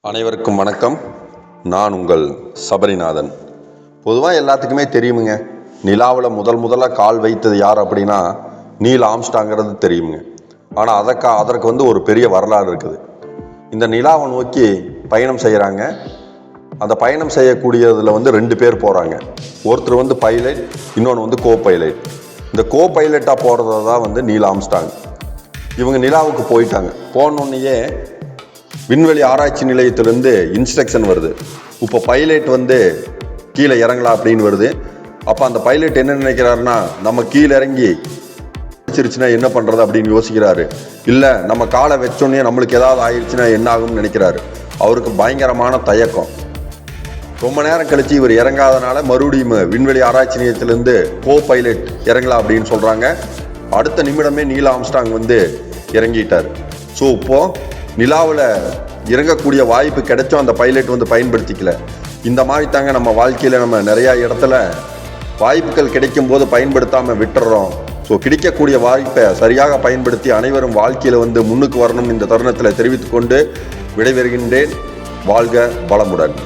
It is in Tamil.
அனைவருக்கும் வணக்கம். நான் உங்கள் சபரிநாதன். பொதுவாக எல்லாத்துக்குமே தெரியுமுங்க, நிலாவில் முதலாக கால் வைத்தது யார் அப்படின்னா நீல் ஆம்ஸ்ட்ராங்கிறது தெரியுமுங்க. ஆனால் அதற்கு ஒரு பெரிய வரலாறு இருக்குது. இந்த நிலாவை நோக்கி பயணம் செய்கிறாங்க. அந்த பயணம் செய்யக்கூடியதில் 2 பேர் போகிறாங்க. ஒருத்தர் பைலட், இன்னொன்று கோ பைலட். இந்த கோ பைலட்டாக போகிறது தான் நீல் ஆம்ஸ்ட்ராங். இவங்க நிலாவுக்கு போயிட்டாங்க. போனோடனேயே விண்வெளி ஆராய்ச்சி நிலையத்திலேருந்து இன்ஸ்ட்ரக்ஷன் வருது. இப்போ பைலட் கீழே இறங்கலாம் அப்படின்னு வருது. அப்போ அந்த பைலட் என்ன நினைக்கிறாருன்னா, நம்ம கீழே இறங்கி வச்சிருச்சுன்னா என்ன பண்ணுறது அப்படின்னு யோசிக்கிறாரு. இல்லை, நம்ம காலை வச்சோன்னே நம்மளுக்கு ஏதாவது ஆயிடுச்சுன்னா என்ன ஆகும்னு நினைக்கிறாரு. அவருக்கு பயங்கரமான தயக்கம். ரொம்ப நேரம் கழித்து இவர் இறங்காதனால மறுபடியும் விண்வெளி ஆராய்ச்சி நிலையத்திலேருந்து கோ பைலட் இறங்கலாம் அப்படின்னு சொல்கிறாங்க. அடுத்த நிமிடமே நீல் ஆம்ஸ்ட்ராங் இறங்கிட்டார். ஸோ இப்போது நிலாவில் இறங்கக்கூடிய வாய்ப்பு கிடைச்சோம், அந்த பைலட் பயன்படுத்திக்கல. இந்த மாதிரி தாங்க நம்ம வாழ்க்கையில் நம்ம நிறையா இடத்துல வாய்ப்புகள் கிடைக்கும் போது பயன்படுத்தாமல் விட்டுறோம். ஸோ கிடைக்கக்கூடிய வாய்ப்பை சரியாக பயன்படுத்தி அனைவரும் வாழ்க்கையில் முன்னுக்கு வரணும்னு இந்த தருணத்தில் தெரிவித்துக்கொண்டு விடைபெறுகின்றேன். வாழ்க வளமுடன்.